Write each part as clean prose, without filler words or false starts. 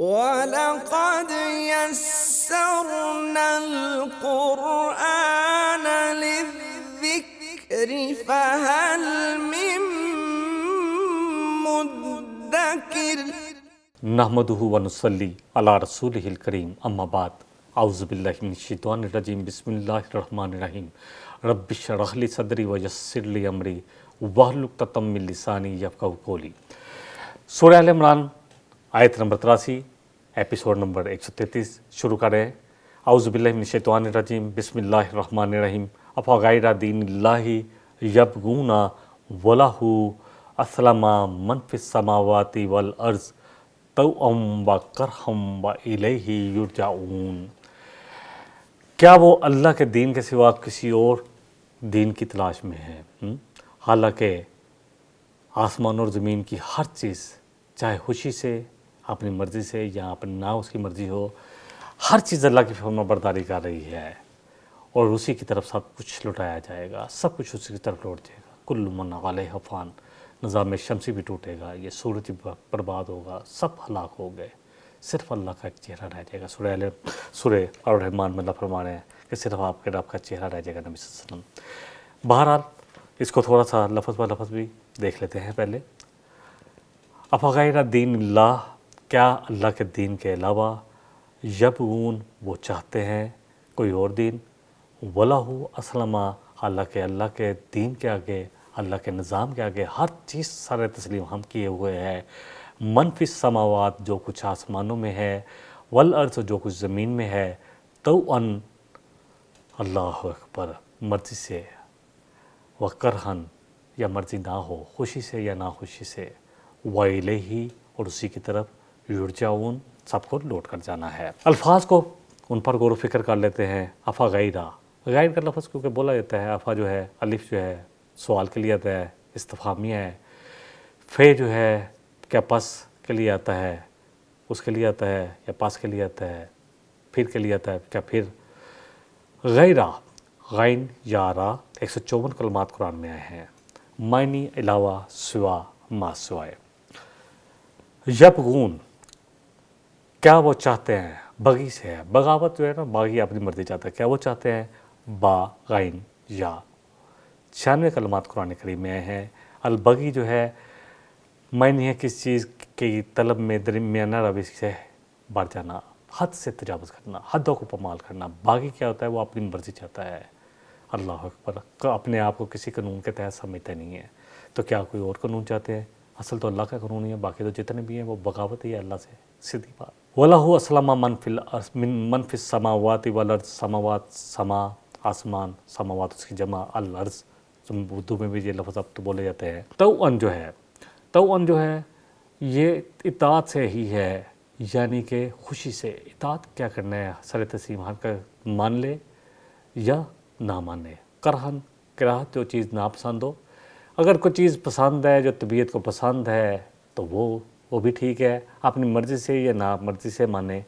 وَلَقَدْ يَسَّرْنَا الْقُرْآنَ لِلذِّكْرِ فَهَلْ مِن مُّدَّكِرٍ۔ نحمدہ ونصلی علی رسولہ الکریم، اما بعد، اعوذ باللہ من الشیطان الرجیم، بسم اللہ الرحمن الرحیم۔ رب اشرح لی صدری ویسر لی امری واحلل عقدۃ من لسانی یفقہوا قولی۔ سورہ آل عمران آیت نمبر 83، ایپیسوڈ نمبر 133 شروع کر رہے ہیں۔ اعوذ باللہ من الشیطان الرجیم، بسم اللہ الرحمن الرحیم۔ افغیر دین اللہ یبغون ولہ اسلم من فی السماوات والارض طوعا وکرہا والیہ یرجعون۔ کیا وہ اللہ کے دین کے سوا کسی اور دین کی تلاش میں ہے؟ حالانکہ آسمان اور زمین کی ہر چیز، چاہے خوشی سے، اپنی مرضی سے یا اپنی نہ اس کی مرضی ہو، ہر چیز اللہ کی فرما برداری کر رہی ہے، اور اسی کی طرف سب کچھ لوٹایا جائے گا، سب کچھ اسی کی طرف لوٹ جائے گا۔ کل من علیہا فان، نظام شمسی بھی ٹوٹے گا، یہ سورج بھی برباد ہوگا، سب ہلاک ہو گئے، صرف اللہ کا ایک چہرہ رہ جائے گا۔ سورہ الرحمن میں اللہ فرما رہے ہیں کہ صرف آپ کے رب کا چہرہ رہ جائے گا، نبی صلی اللہ علیہ وسلم۔ بہرحال اس کو تھوڑا سا لفظ بہ لفظ بھی دیکھ لیتے ہیں پہلے۔ افغیر دین اللہ، کیا اللہ کے دین کے علاوہ، یبغون وہ چاہتے ہیں کوئی اور دین، وَلَهُ اسلم، حالانکہ اللہ کے دین کے آگے، اللہ کے نظام کے آگے ہر چیز سارے تسلیم ہم کیے ہوئے ہے۔ من فی السماوات، جو کچھ آسمانوں میں ہے، والارض، جو کچھ زمین میں ہے، طوعا، اللہ اکبر، مرضی سے، وکرہا، یا مرضی نہ ہو، خوشی سے یا ناخوشی سے، وَإِلَيْهِ، اور اسی کی طرف، یرجعون، سب کو لوٹ کر جانا ہے۔ الفاظ کو ان پر غور و فکر کر لیتے ہیں۔ افا غیرہ، غیر کا لفظ کیونکہ بولا جاتا ہے، افا جو ہے، الف جو ہے سوال کے لیے آتا ہے، استفہامیہ ہے، فے جو ہے کیا پس کے لیے آتا ہے، اس کے لیے آتا ہے، یا پاس کے لیے آتا ہے، پھر کے لیے آتا ہے، کیا پھر۔ غیرہ، غین یا را، 154 کلمات قرآن میں آئے ہیں، معنی علاوہ، سوا، ما سوائے۔ یبغون، کیا وہ چاہتے ہیں، بغی سے ہے، بغاوت جو ہے نا، باغی اپنی مرضی چاہتا ہے، کیا وہ چاہتے ہیں، با، غین، یا، 96 کلمات قرآن کریم میں آئے ہیں۔ البغی جو ہے، معنی ہے کس چیز کی طلب میں درمیانہ روی سے بڑھ جانا، حد سے تجاوز کرنا، حدوں کو پامال کرنا۔ باغی کیا ہوتا ہے، وہ اپنی مرضی چاہتا ہے، اللہ اکبر، اپنے آپ کو کسی قانون کے تحت سمجھتا نہیں ہے، تو کیا کوئی اور قانون چاہتے ہیں؟ اصل تو اللہ کا قانون ہی ہے، باقی تو جتنے بھی ہیں وہ بغاوت ہی ہے اللہ سے، سیدھی بات۔ وَلَهُ أَسْلَمَ مَنْ فِي السَّمَاوَاتِ وَالْأَرْضِ، سماوات، سما، آسمان، سماوات اس کی جمع، الارض، اردو میں بھی یہ لفظ اب تو بولے جاتے ہیں۔ طوعاً جو ہے، طوعاً جو ہے یہ اطاعت سے ہی ہے، یعنی کہ خوشی سے۔ اطاعت کیا کرنا ہے، سر تسلیم ہر کا مان لے یا نہ مانے۔ کرہن، کراہت، جو چیز ناپسند ہو، اگر کوئی چیز پسند ہے جو طبیعت کو پسند ہے تو وہ بھی ٹھیک ہے، اپنی مرضی سے یا نا مرضی سے مانے،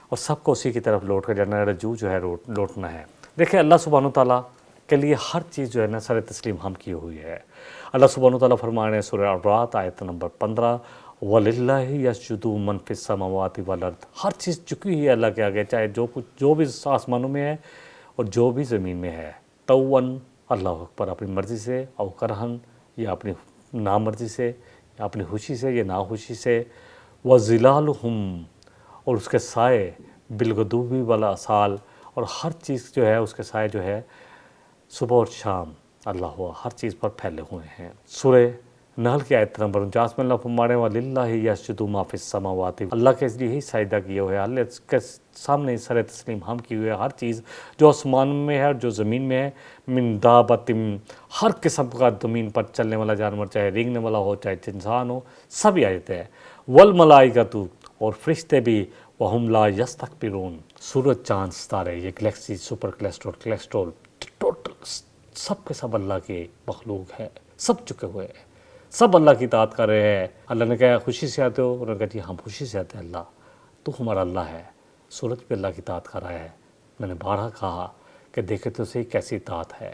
اور سب کو اسی کی طرف لوٹ کر جانا ہے، رجوع جو ہے لوٹنا ہے۔ دیکھیں اللہ سبحانہ وتعالیٰ کے لیے ہر چیز جو ہے نا سر تسلیم ہم کی ہوئی ہے۔ اللہ سبحانہ وتعالیٰ فرما رہے ہیں سورہ الرعد آیت نمبر 15، وَلِلَّهِ يَسْجُدُ مَن فِي السَّمَاوَاتِ وَالْأَرْضِ، ہر چیز چکی ہی ہے اللہ کے آگے، چاہے جو بھی آسمانوں میں ہے اور جو بھی زمین میں ہے، طوعاً، اللہ اکبر، اپنی مرضی سے، او کرہن، یا اپنی نامرضی سے، یا اپنی خوشی سے یا ناخوشی سے، وَظِلَالُهُمْ، اور اس کے سائے، بالغدوِ والآصال، اور ہر چیز جو ہے اس کے سائے جو ہے صبح اور شام، اللہ ہر چیز پر پھیلے ہوئے ہیں۔ سورہ نحل کی آیت نمبر 49 میں اللہ فرما رہے ہیں وَلِلَّهِ يَسْجُدُ مَا فِي السَّمَاوَاتِ، اللہ کے لیے ہی سجدہ کیے ہوئے ہیں، اللہ کے سامنے سر تسلیم ہم کی ہوئے ہر چیز جو آسمان میں ہے اور جو زمین میں ہے، من دابۃ، ہر قسم کا زمین پر چلنے والا جانور، چاہے رینگنے والا ہو چاہے انسان ہو، سبھی آیتیں ہیں۔ والملائکۃ، اور فرشتے بھی، وہم لا یستکبرون، سورج، چاند، ستارے، یہ گلیکسی، سپر کلیسٹرول، ٹوٹل سب کے سب اللہ کی مخلوق ہے، سب چکے ہوئے ہیں، سب اللہ کی اطاعت کر رہے ہیں۔ اللہ نے کہا خوشی سے آتے ہو، انہوں نے کہا جی ہم خوشی سے آتے ہیں، اللہ تو ہمارا اللہ ہے۔ سورج پہ اللہ کی اطاعت کر رہا ہے۔ میں نے بارہا کہا کہ دیکھے تو صحیح کیسی اطاعت ہے۔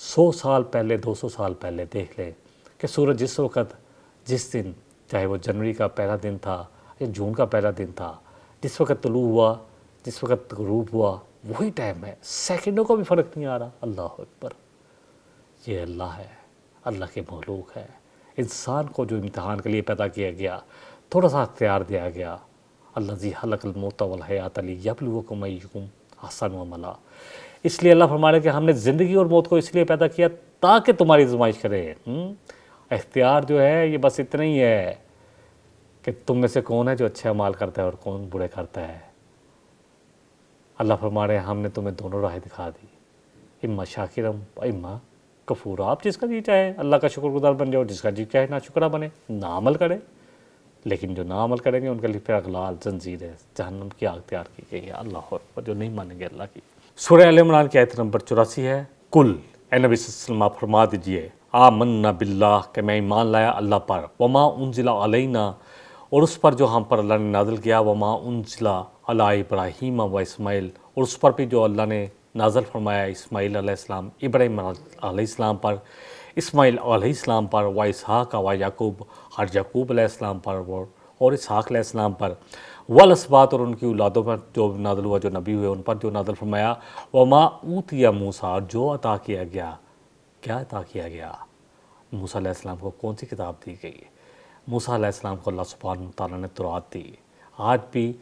100 سال پہلے، 200 سال پہلے دیکھ لیں کہ سورج جس وقت، جس دن، چاہے وہ جنوری کا پہلا دن تھا یہ جون کا پہلا دن تھا، جس وقت طلوع ہوا، جس وقت غروب ہوا وہی ٹائم ہے، سیکنڈوں کا بھی فرق نہیں آ رہا۔ اللہ اکبر، یہ اللہ ہے، اللہ کے مخلوق ہے۔ انسان کو جو امتحان کے لیے پیدا کیا گیا، تھوڑا سا اختیار دیا گیا، الذی خلق الموت والحیات لیبلوکم ایکم احسن عملا۔ اس لیے اللہ فرما رہے ہیں کہ ہم نے زندگی اور موت کو اس لیے پیدا کیا تاکہ تمہاری آزمائش کرے۔ اختیار جو ہے یہ بس اتنا ہی ہے کہ تم میں سے کون ہے جو اچھے اعمال کرتا ہے اور کون برے کرتا ہے۔ اللہ فرما رہے ہیں ہم نے تمہیں دونوں راہیں دکھا دی، اما شاکرم اما کفورا۔ آپ جس کا جی چاہے اللہ کا شکر گزار بن جاؤ، جس کا جی چاہے ناشکرہ بنے، نا عمل کرے۔ لیکن جو نا عمل کریں گے ان کے لیے پھر اغلال، زنجیر ہے، جہنم کی آگ تیار کی گئی ہے۔ اللہ اکبر، جو نہیں مانیں گے اللہ کی۔ سورہ ال عمران کی آیت نمبر 84 ہے، کل اے نبی صلی اللہ علیہ وسلم آپ فرما دیجئے آمنا باللہ کہ میں ایمان لایا اللہ پر، وما انزل علینا اور اس پر جو ہم پر اللہ نے نازل کیا، وما انزل علی ابراہیم و اسماعیل اور اس پر بھی جو اللہ نے نازل فرمایا اسماعیل علیہ السلام، ابراہیم علیہ السلام پر، اسماعیل علیہ السلام پر، و اسحاق و یعقوب اور یعقوب علیہ السلام پر اور اسحاق علیہ السلام پر، والاسباط اور ان کی اولادوں پر جو نازل ہوا، جو نبی ہوئے ان پر جو نازل فرمایا، وما اوتی موسیٰ اور جو عطا کیا گیا، کیا عطا کیا گیا؟ موسیٰ علیہ السلام کو کون سی کتاب دی گئی؟ موسیٰ علیہ السلام کو اللہ سبحانہ وتعالیٰ نے تورات دی۔ آج بھی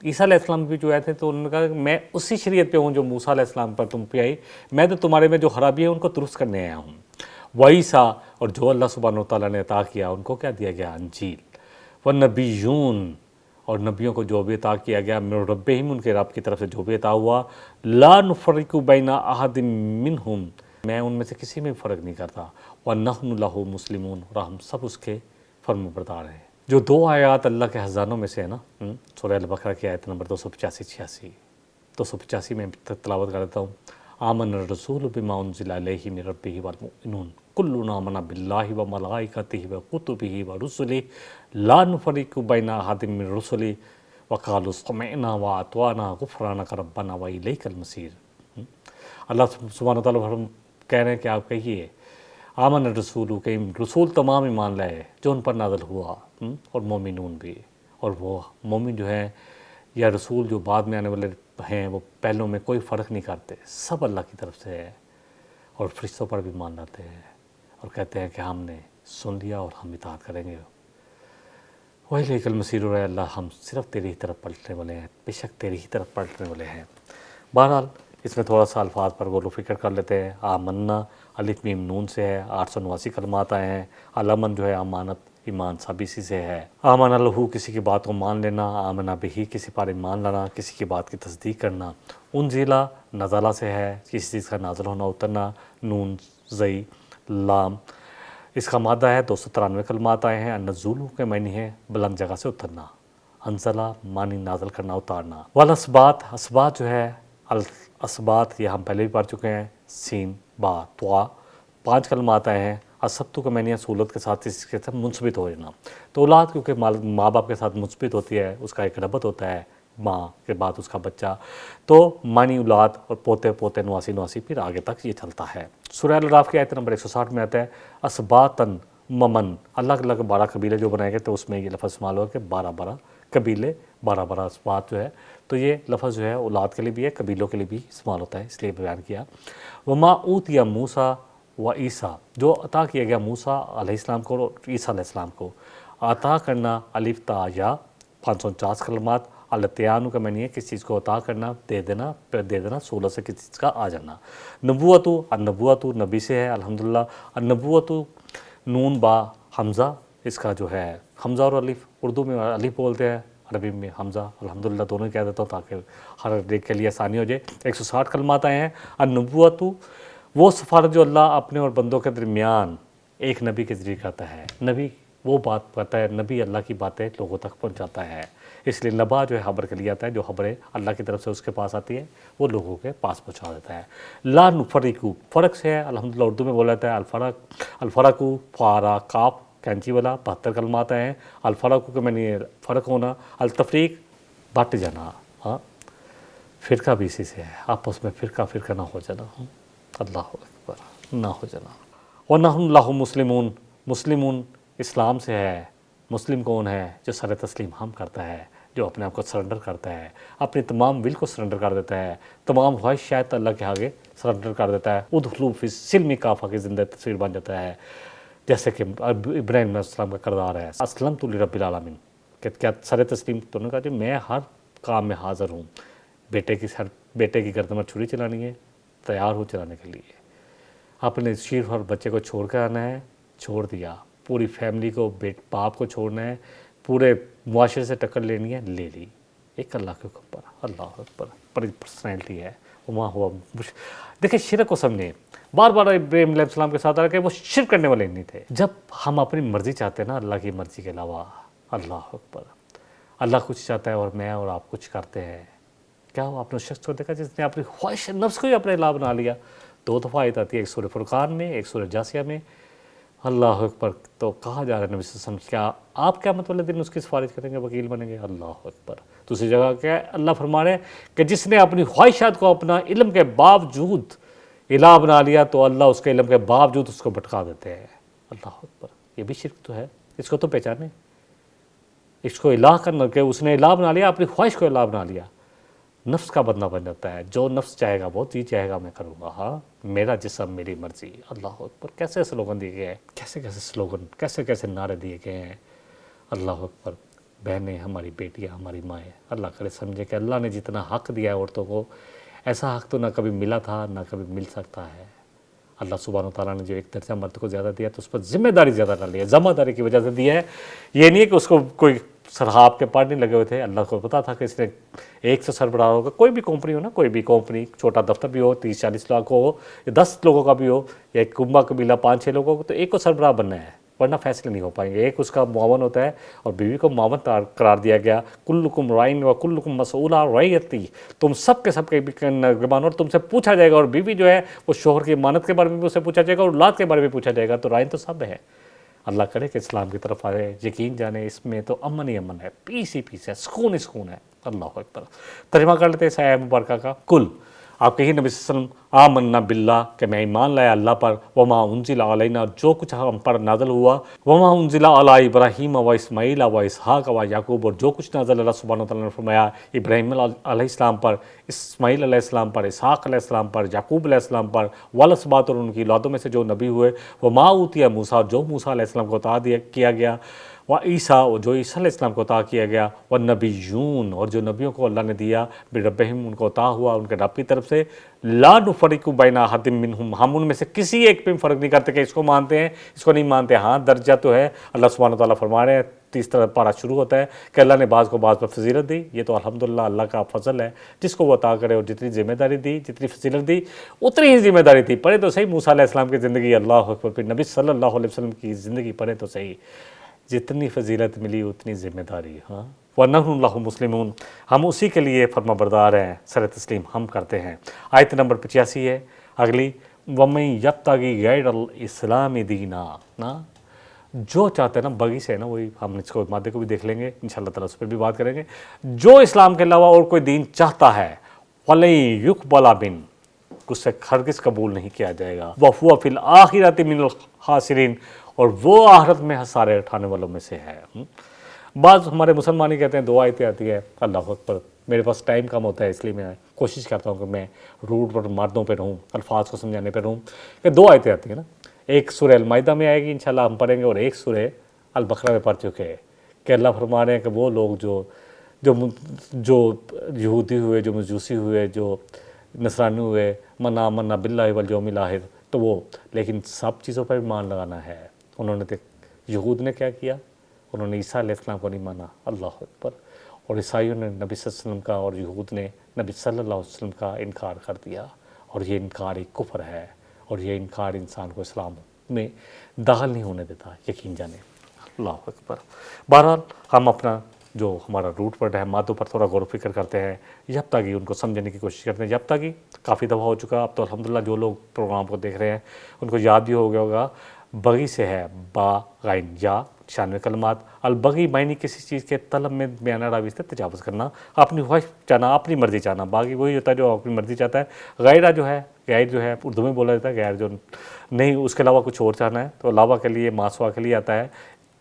عیسیٰ علیہ السلام بھی جو آئے تھے تو انہوں نے کہا کہ میں اسی شریعت پہ ہوں جو موسیٰ علیہ السلام پر تم پہ آئی، میں تو تمہارے میں جو خرابی ہے ان کو درست کرنے آیا ہوں۔ وعیسیٰ اور جو اللہ سبحانہ وتعالیٰ نے عطا کیا ان کو کیا دیا گیا؟ انجیل۔ والنبیون اور نبیوں کو جو بھی عطا کیا گیا، من ربہم ان کے رب کی طرف سے جو بھی عطا ہوا، لا نفرق بین احد منہم میں ان میں سے کسی میں فرق نہیں کرتا، وَنَحْنُ لَهُ مُسْلِمُونَ اور ہم سب اس کے فرم بردار ہیں۔ جو دو آیات اللہ کے خزانوں میں سے ہے نا، سورہ البقرہ کی آیت نمبر 285 285 میں تلاوت کر دیتا ہوں۔ آمن الرسول بما انزل الیہ من ربہ والمؤمنون کلنا آمن باللہ وملائکتہ وکتبہ ورسلہ لا نفرق بین احد من رسلہ وقالوا سمعنا واطعنا غفرانک ربنا والیک المصیر۔ اللہ سبحانہ وتعالیٰ کہہ رہے ہیں کہ آپ کہیے آمن الرسول کہ رسول تمام ایمان لائے جو ان پر نازل ہوا، اور مومنون بھی، اور وہ مومن جو ہیں یا رسول جو بعد میں آنے والے ہیں وہ پہلوں میں کوئی فرق نہیں کرتے، سب اللہ کی طرف سے ہے، اور فرشتوں پر بھی مان لاتے ہیں اور کہتے ہیں کہ ہم نے سن لیا اور ہم اطاعت کریں گے۔ وَإِلَيْكَ الْمَصِيرُ اے اللہ ہم صرف تیری ہی طرف پلٹنے والے ہیں، بے شک تیری ہی طرف پلٹنے والے ہیں۔ بہرحال اس میں تھوڑا سا الفاظ پر غور و فکر کر لیتے ہیں۔ آمنا الف میم نون سے ہے، 889 کلمات آئے ہیں۔ الامن جو ہے امانت، ایمان سب اسی سے ہے۔ آمن الہو کسی کی بات کو مان لینا، آمنا بہی کسی پر ایمان لانا، کسی کی بات کی تصدیق کرنا۔ انزلہ نزلہ سے ہے، کسی چیز کا نازل ہونا اترنا۔ نون زئی لام اس کا مادہ ہے، 293 کلمات آئے ہیں۔ النزول کے معنی ہے بلند جگہ سے اترنا، انزلہ معنی نازل کرنا اتارنا۔ والاسباط اسباط جو ہے، الاسباط یہ ہم پہلے بھی پڑھ چکے ہیں، سین با طوا 5 کلمات آئے ہیں۔ اسبتو کا معنی ہے سہولت کے ساتھ اس کے ساتھ منثبت ہو جانا۔ تو اولاد کیونکہ ماں باپ کے ساتھ منثبت ہوتی ہے، اس کا ایک ربط ہوتا ہے ماں کے بعد اس کا بچہ، تو مانی اولاد اور پوتے پوتے نواسی پھر آگے تک یہ چلتا ہے۔ سورہ الاعراف کی آیت نمبر 160 میں آتا ہے اسباطن ممن، الگ الگ 12 قبیلے جو بنائے گئے تو اس میں یہ لفظ استعمال ہوا کہ 12 قبیلے، 12 اسباط جو ہے، تو یہ لفظ جو ہے اولاد کے لیے بھی ہے، قبیلوں کے لیے بھی استعمال ہوتا ہے، اس لیے بیان کیا۔ وما اوتی موسیٰ و عیسیٰ جو عطا کیا گیا موسیٰ علیہ السلام کو اور عیسیٰ علیہ السلام کو۔ عطا کرنا الف تا یا 549 کلمات۔ الاتیان کا معنی ہے کسی چیز کو عطا کرنا، دے دینا، پھر دے دینا، سہولت سے کسی چیز کا آ جانا۔ نبوت النبوت نبی سے ہے الحمدللہ۔ النبوت نون با حمزہ اس کا جو ہے حمزہ اور الف، اردو میں الف بولتے ہیں، عربی میں حمزہ، الحمدللہ دونوں کہہ دیتا ہوں تاکہ ہر ایک کے لیے آسانی ہو جائے۔ 160 کلمات آئے ہیں۔ النبوت وہ سفارت جو اللہ اپنے اور بندوں کے درمیان ایک نبی کے ذریعے کرتا ہے۔ نبی وہ بات کرتا ہے، نبی اللہ کی باتیں لوگوں تک پہنچاتا ہے، اس لیے نبا جو ہے خبر کے لیے آتا ہے، جو خبریں اللہ کی طرف سے اس کے پاس آتی ہے وہ لوگوں کے پاس پہنچا دیتا ہے۔ لا نفرق فرق سے ہے، الحمدللہ اردو میں بولا جاتا ہے الفرق فارا کاف کینچی والا 72 کلمات آئے ہیں۔ الفرق کے معنی فرق ہونا، التفریق بٹ جانا، ہاں فرقہ بھی اسی سے ہے، آپس میں فرقہ نہ ہو جانا، اللہ اکبر، نہ ہو جانا۔ وَنَحْنُ لَهُ مُسْلِمُونَ مسلمون اسلام سے ہے، مسلم کون ہے؟ جو سر تسلیم ہم کرتا ہے، جو اپنے آپ کو سرنڈر کرتا ہے، اپنے تمام ول کو سرنڈر کر دیتا ہے، تمام خواہشات اللہ کے آگے سرنڈر کر دیتا ہے، ادخلوا فی السلم کافہ کی زندہ تصویر بن جاتا ہے، جیسے کہ ابراہیم علیہ السلام کا کردار ہے، اسلمت لرب العالمین، کہ کیا سر تسلیم تو نے کہا جو میں ہر کام میں حاضر ہوں، بیٹے کی گردن میں چھری چلانی ہے، تیار ہوں چلانے کے لیے، اپنے شیر اور بچے کو چھوڑ کر آنا ہے، چھوڑ دیا، پوری فیملی کو باپ کو چھوڑنا ہے، پورے معاشرے سے ٹکر لینی ہے، لے لی، ایک اللہ کے حکم پر، اللہ اکبر، بڑی پرسنالٹی ہے، وہاں ہوا دیکھیں شرک کو سمجھیں، بار بار ابراہیم علیہ السلام کے ساتھ آ کہ وہ شرک کرنے والے نہیں تھے۔ جب ہم اپنی مرضی چاہتے ہیں نا اللہ کی مرضی کے علاوہ، اللہ اکبر، اللہ کچھ چاہتا ہے اور میں اور آپ کچھ کرتے ہیں، کیا وہ آپ نے اس شخص کو دیکھا جس نے اپنی خواہش نفس کو ہی اپنے الہ بنا لیا؟ 2 دفعہ آیت آتی ہے، ایک سورہ فرقان میں، ایک سورہ جاسیہ میں، اللہ اکبر۔ تو کہا جا رہا ہے نبی صلی اللہ علیہ وسلم کیا آپ قیامت والے دن اس کی سفارش کریں گے، وکیل بنیں گے؟ اللہ اکبر۔ دوسری جگہ کیا ہے؟ اللہ فرما رہے ہیں کہ جس نے اپنی خواہشات کو اپنا علم کے باوجود الہ بنا لیا تو اللہ اس کے علم کے باوجود اس کو بھٹکا دیتے ہیں، اللہ اکبر۔ یہ بھی شرک تو ہے، اس کو تو پہچانے، اس کو الہ کرنا کہ اس نے الہ بنا لیا، اپنی خواہش کو الہ بنا لیا، نفس کا بندہ بن جاتا ہے، جو نفس چاہے گا وہ چیز چاہے گا میں کروں گا، ہاں میرا جسم میری مرضی، اللہ اکبر۔ کیسے سلوگن دیے گئے ہیں، کیسے کیسے سلوگن، کیسے کیسے نعرے دیے گئے ہیں، اللہ اکبر۔ بہنیں ہماری بیٹیاں ہماری مائیں، اللہ کرے سمجھے کہ اللہ نے جتنا حق دیا ہے عورتوں کو، ایسا حق تو نہ کبھی ملا تھا نہ کبھی مل سکتا ہے۔ اللہ سبحانہ وتعالیٰ نے جو ایک درجہ مرد کو زیادہ دیا تو اس پر ذمہ داری زیادہ ڈالی ہے، ذمہ داری کی وجہ سے دیا ہے، یہ نہیں ہے کہ اس کو کوئی سرحاب کے پاڑ نہیں لگے ہوئے تھے، اللہ کو پتا تھا کہ اس نے ایک سے سربراہ ہوگا، کوئی بھی کمپنی ہو نا، کوئی بھی کمپنی، چھوٹا دفتر بھی ہو، 30-40 لاکھ ہو یا 10 لوگوں کا بھی ہو، یا ایک کنبہ قبیلہ 5-6 لوگوں کو، تو ایک کو سربراہ بننا ہے، ورنہ فیصلے نہیں ہو پائیں گے۔ ایک اس کا معاون ہوتا ہے، اور بیوی کو معاون قرار دیا گیا، کلکم رائن و کلکم مسئول عن رعیتہ، تم سب کے نگہبان، اور تم سے پوچھا جائے گا، اور بیوی جو ہے وہ شوہر کی امانت کے بارے میں بھی اسے پوچھا جائے گا، اور اولاد کے بارے میں پوچھا جائے گا، تو رائن تو سب ہے۔ اللہ کرے کہ اسلام کی طرف آئے، یقین جانے اس میں تو امن ہی امن ہے، پیس ہی پیس ہے، سکون ہی سکون ہے، اللہ اکبر۔ ترجمہ کر لیتے ہیں اس آیت مبارکہ کا۔ کل آپ کہیے نبی صلی اللہ علیہ وسلم، آمنا باللہ، کہ میں ایمان لایا اللہ پر، وما انزل علینا، جو کچھ ہم پر نازل ہوا، وما انزل علی ابراہیم و اسماعیل و اسحاق و یعقوب، اور جو کچھ نازل اللہ سبحانہ وتعالیٰ نے فرمایا ابراہیم علیہ السلام پر، اسماعیل علیہ السلام پر، اسحاق علیہ السلام پر، یعقوب علیہ السلام پر، والاسباط، اور ان کی اولادوں میں سے جو نبی ہوئے، وما اوتیہ موسیٰ، جو موسیٰ علیہ السلام کو عطا کیا گیا، و عیسیٰ، جو عیسیٰ علیہ السلام کو عطا کیا گیا، والنبیون، اور جو نبیوں کو اللہ نے دیا، بربہم، ان کو عطا ہوا ان کے رب کی طرف سے، لا نفرق بین احد منہم، ہم ان میں سے کسی ایک پہ فرق نہیں کرتے کہ اس کو مانتے ہیں اس کو نہیں مانتے، ہاں درجہ تو ہے۔ اللہ سبحانہ وتعالیٰ فرما رہے ہیں، 30 پارہ شروع ہوتا ہے کہ اللہ نے بعض کو بعض پر فضیلت دی، یہ تو الحمدللہ اللہ کا فضل ہے، جس کو وہ عطا کرے، اور جتنی ذمہ داری دی، جتنی فضیلت دی، اتنی ہی ذمہ داری تھی۔ پڑھے تو صحیح موسیٰ علیہ السلام کی زندگی، اللہ اکبر، پھر نبی صلی اللہ علیہ وسلم کی زندگی پڑھے تو صحیح، جتنی فضیلت ملی اتنی ذمہ داری، ہاں۔ وَنَحْنُ لَهُ مُسْلِمُونَ، ہم اسی کے لیے فرما بردار ہیں، سر تسلیم ہم کرتے ہیں۔ آیت نمبر 85 ہے اگلی، وَمَن يَبْتَغِ غَيْرَ الْإِسْلَامِ دِينًا، نا جو چاہتے ہیں نا، بغی سے ہے نا، وہی ہم اس کو مادے کو بھی دیکھ لیں گے انشاءاللہ تعالیٰ، اس پر بھی بات کریں گے۔ جو اسلام کے علاوہ اور کوئی دین چاہتا ہے، وَلَن يُقْبَلَ مِنْهُ، اس سے ہرگز قبول نہیں کیا جائے گا، وَهُوَ فِي الْآخِرَةِ مِنَ الْخَاسِرِينَ، اور وہ آخرت میں خسارے اٹھانے والوں میں سے ہے۔ بعض ہمارے مسلمان ہی کہتے ہیں، 2 آیتیں آتی ہے، اللہ اکبر، میرے پاس ٹائم کم ہوتا ہے اس لیے میں کوشش کرتا ہوں کہ میں روٹ پر مردوں پہ رہوں، الفاظ کو سمجھانے پہ رہوں، کہ 2 آیتیں آتی ہیں نا، ایک سورہ المائدہ میں آئے گی انشاءاللہ ہم پڑھیں گے، اور ایک سورہ البقرہ میں پڑھ چکے ہیں، کہ اللہ فرما رہے ہیں کہ وہ لوگ جو یہودی ہوئے، جو مجوسی ہوئے، جو نصرانی ہوئے، من آمن باللہ والیوم الآخر، تو وہ لیکن سب چیزوں پر ایمان لگانا ہے۔ انہوں نے یہود نے کیا کیا؟ انہوں نے عیسیٰ علیہ السلام کو نہیں مانا، اللہ اکبر، اور عیسائیوں نے نبی صلی اللہ علیہ وسلم کا، اور یہود نے نبی صلی اللہ علیہ وسلم کا انکار کر دیا، اور یہ انکار ایک کفر ہے، اور یہ انکار انسان کو اسلام میں داخل نہیں ہونے دیتا، یقین جانے، اللہ اکبر۔ بہرحال ہم اپنا جو ہمارا روٹ پر ہے مادوں پر تھوڑا غور و فکر کرتے ہیں، جب تک ان کو سمجھنے کی کوشش کرتے ہیں، جب تک کافی دفعہ ہو چکا، اب تو الحمدللہ جو لوگ پروگرام کو دیکھ رہے ہیں ان کو یاد بھی ہو گیا ہوگا، بغی سے ہے، با غین یا 96 کلمات۔ البغی معنی کسی چیز کے طلب میں بیانہ راوی سے تجاوز کرنا، اپنی خواہش چاہنا، اپنی مرضی چاہنا، باغی وہی ہوتا ہے جو اپنی مرضی چاہتا ہے، غیرہ جو ہے، غیر جو ہے اردو میں بولا جاتا ہے، غیر جو نہیں اس کے علاوہ کچھ اور چاہنا ہے، تو علاوہ کے لیے ماسوا کے لیے آتا ہے،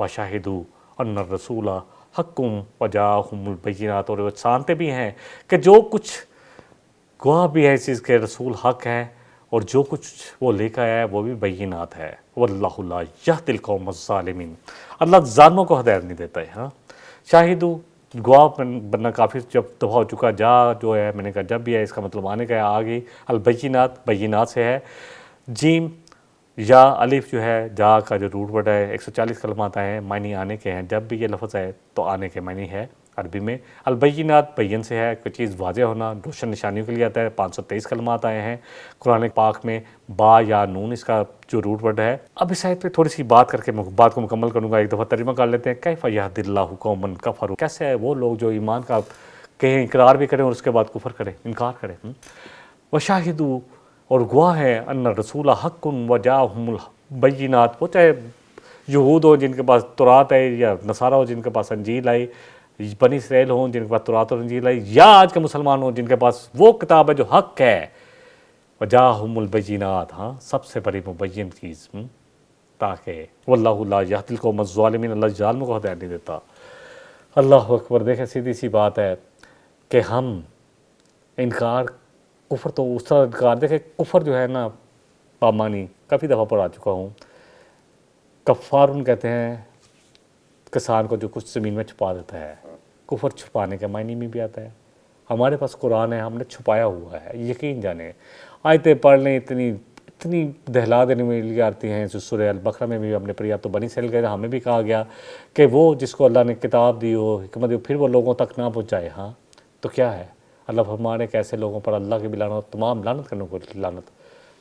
وشاہدوا ان الرسول حق وجاءہم البینات، اور وہ جانتے بھی ہیں کہ جو کچھ گواہ بھی ہے اس چیز کے رسول حق ہے، اور جو کچھ وہ لے کر آیا ہے وہ بھی بینات ہے۔ واللہ لا یہدی القوم الظالمین، اللہ ظالموں کو ہدایت نہیں دیتا ہے۔ ہاں شاہدو گواہ بننا کافی جب دفعہ ہو چکا، جا جو ہے میں نے کہا جب بھی ہے اس کا مطلب آنے کا ہے آگے، البینات بینات سے ہے، جیم یا الف جو ہے جا کا جو روٹ ورڈ ہے 140 کلمات آئے ہیں، معنی آنے کے ہیں، جب بھی یہ لفظ ہے تو آنے کے معنی ہے عربی میں۔ البینات بین سے ہے کوئی چیز واضح ہونا، روشن نشانیوں کے لیے آتا ہے، 523 کلمات آئے ہیں قرآن پاک میں، با یا نون اس کا جو روٹ ورڈ ہے۔ اب اس آیت پہ تھوڑی سی بات کر کے بات کو مکمل کروں گا، ایک دفعہ ترجمہ کر لیتے ہیں۔ کیف یہدی اللہ قوما کفروا، کیسے ہے وہ لوگ جو ایمان کا کہیں اقرار بھی کریں اور اس کے بعد کفر کریں، انکار کریں۔ وشاہدوا، اور گواہ ہے، ان الرسول حق وجاءہم البینات، وہ چاہے یہود ہو جن کے پاس تورات ہے، یا نصارہ ہو جن کے پاس انجیل آئی، بنی اسرائیل ہوں جن کے پاس تورات اور انجیل آئی، یا آج کے مسلمان ہوں جن کے پاس وہ کتاب ہے جو حق ہے، وجاءہم البینات، ہاں سب سے بڑی مبین چیز، تاکہ واللہ لا یہدی القوم الظالمین، اللہ ظالموں کو ہدایت نہیں دیتا۔ اللہ اکبر، دیکھیں سیدھی سی بات ہے کہ ہم انکار، کفر تو اس طرح انکار، دیکھیں کفر جو ہے نا پامانی کافی دفعہ پڑھا چکا ہوں، کفارن کہتے ہیں کسان کو جو کچھ زمین میں چھپا دیتا ہے، کفر چھپانے کے معنی میں بھی آتا ہے۔ ہمارے پاس قرآن ہے، ہم نے چھپایا ہوا ہے، یقین جانے آیتیں پڑھ لیں اتنی دہلا دینے میں لگی آتی ہیں، جو سورہ البقرہ میں بھی ہم نے پڑھی، اب تو بنی اسرائیل کے ہمیں بھی کہا گیا کہ وہ جس کو اللہ نے کتاب دی ہو، حکمت دی ہو، پھر وہ لوگوں تک نہ پہنچائے۔ ہاں تو کیا ہے، اللہ فرمانے کہ ایسے لوگوں پر اللہ کی بھی لعنت، تمام لعنت کرنے کو لعنت۔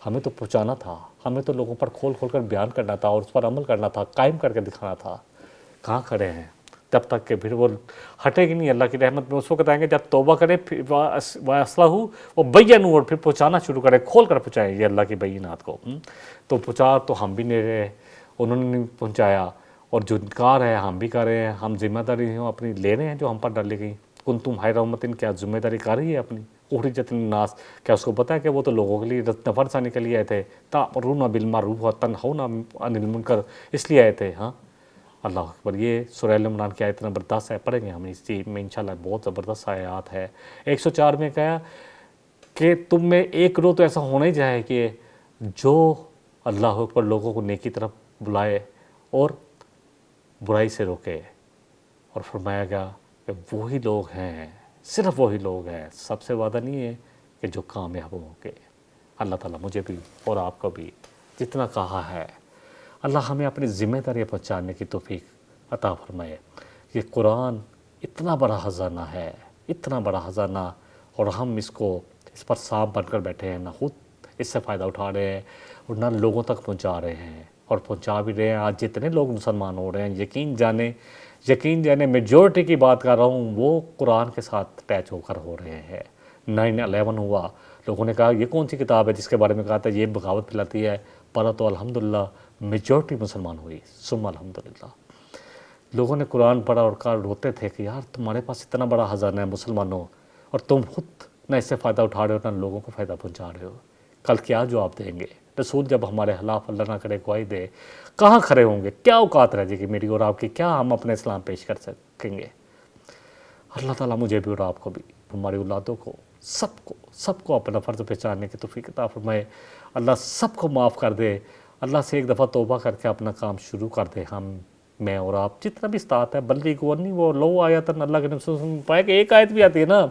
ہمیں تو پہنچانا تھا، ہمیں تو لوگوں پر کھول کر بیان کرنا تھا اور اس پر عمل کرنا تھا، قائم کر کے دکھانا تھا۔ کہاں کھڑے ہیں جب تک کہ پھر وہ ہٹے گی نہیں اللہ کی رحمت میں، اس وقت آئیں گے جب توبہ کرے، وَأَصْلَحُوا وَبَيَّنُوا، اور پھر پہنچانا شروع کرے، کھول کر پہنچائیں یہ اللہ کی بینات کو۔ تو پہنچا تو ہم بھی نہیں رہے، انہوں نے نہیں پہنچایا، اور جو انکار ہے ہم بھی کر رہے ہیں، ہم ذمہ داری اپنی لے رہے ہیں جو ہم پر ڈالی گئی۔ کنتم خیر امۃ، کیا ذمہ داری کر رہی ہے اپنی، اخرجت للناس، کیا اس کو پتہ ہے کہ وہ تو لوگوں کے لیے نفع رسانی کے لیے آئے تھے، تأمرون بالمعروف وتنہون عن المنکر، اس لیے آئے تھے۔ ہاں اللہ اکبر، یہ سورہ ال عمران کی آیت نمبر 10 ہے، پڑھیں گے ہم اس چیز میں انشاءاللہ، بہت زبردست آیات ہے۔ 104 میں کہا کہ تم میں ایک گروہ تو ایسا ہونا ہی چاہے کہ جو اللہ اکبر لوگوں کو نیکی طرف بلائے اور برائی سے روکے، اور فرمایا گیا کہ وہی لوگ ہیں، صرف وہی لوگ ہیں، سب سے وعدہ نہیں ہے کہ جو کامیاب ہوں گے۔ اللہ تعالیٰ مجھے بھی اور آپ کو بھی جتنا کہا ہے، اللہ ہمیں اپنی ذمہ داریاں پہنچانے کی توفیق عطا فرمائے۔ یہ قرآن اتنا بڑا خزانہ ہے، اتنا بڑا خزانہ، اور ہم اس پر سانپ بن کر بیٹھے ہیں، نہ خود اس سے فائدہ اٹھا رہے ہیں اور نہ لوگوں تک پہنچا رہے ہیں، اور پہنچا بھی رہے ہیں۔ آج جتنے لوگ مسلمان ہو رہے ہیں، یقین جانے میجورٹی کی بات کر رہا ہوں، وہ قرآن کے ساتھ اٹیچ ہو کر ہو رہے ہیں۔ 9/11 ہوا، لوگوں نے کہا یہ کون سی کتاب ہے جس کے بارے میں کہا تھا یہ بغاوت پھیلاتی ہے، پڑھا تو الحمدللہ میجورٹی مسلمان ہوئی، ثم الحمدللہ۔ لوگوں نے قرآن پڑھا اور کہا، روتے تھے کہ یار تمہارے پاس اتنا بڑا خزانہ ہے مسلمانوں، اور تم خود نہ اس سے فائدہ اٹھا رہے ہو نہ لوگوں کو فائدہ پہنچا رہے ہو، کل کیا جواب دیں گے؟ رسول جب ہمارے خلاف اللہ نہ کرے گواہی دے، کہاں کھڑے ہوں گے؟ کیا اوقات رہ جائے گی میری اور آپ کی؟ کیا ہم اپنے اسلام پیش کر سکیں گے؟ اللہ تعالیٰ مجھے بھی اور آپ کو بھی، ہماری اولادوں کو، سب کو اپنا فرض پہچاننے کی توفیق عطا فرمائے۔ اللہ سب کو معاف کر دے، اللہ سے ایک دفعہ توبہ کر کے اپنا کام شروع کر دے۔ میں اور آپ جتنا بھی استاد ہے، بلدی کو نہیں، وہ لو آیت اللہ کے نبی صلی اللہ علیہ وسلم پائے کہ ایک آیت بھی آتی ہے نا،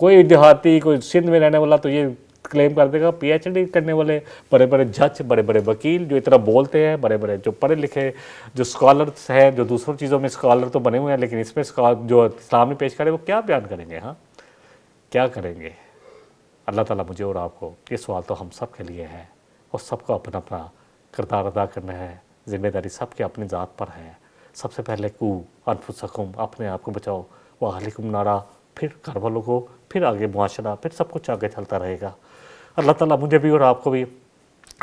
کوئی دیہاتی، کوئی سندھ میں رہنے والا تو یہ کلیم کر دے گا، پی ایچ ڈی کرنے والے بڑے بڑے جج، بڑے بڑے وکیل جو اتنا بولتے ہیں، بڑے بڑے جو پڑھے لکھے جو اسکالرس ہیں، جو دوسروں چیزوں میں اسکالر تو بنے ہوئے ہیں، لیکن اس میں جو اسلام میں پیش کرے وہ کیا بیان کریں گے؟ ہاں کیا کریں گے؟ اللہ تعالیٰ مجھے اور آپ کو، یہ سوال تو ہم سب کے لیے ہے، اور سب کو اپنا اپنا کردار ادا کرنا ہے، ذمہ داری سب کے اپنی ذات پر ہے۔ سب سے پہلے انفسکم، اپنے آپ کو بچاؤ، واہلکم نارا، پھر گھر والوں کو، پھر آگے معاشرہ، پھر سب کچھ آگے چلتا رہے گا۔ اللہ تعالیٰ مجھے بھی اور آپ کو بھی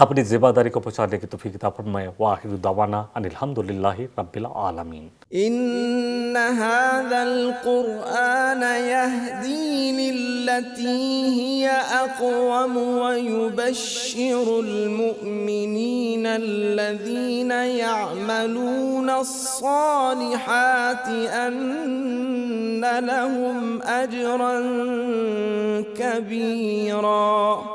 اپنی ذمہ داری کو پہنچانے کی توفیق عطا فرمائے۔ وآخر دعوانا ان الحمد للہ رب العالمین۔ إن هذا القرآن يهدي للتي بالتي هي أقوم ويبشر المؤمنين الذين يعملون الصالحات أن لهم أجرا كبيرا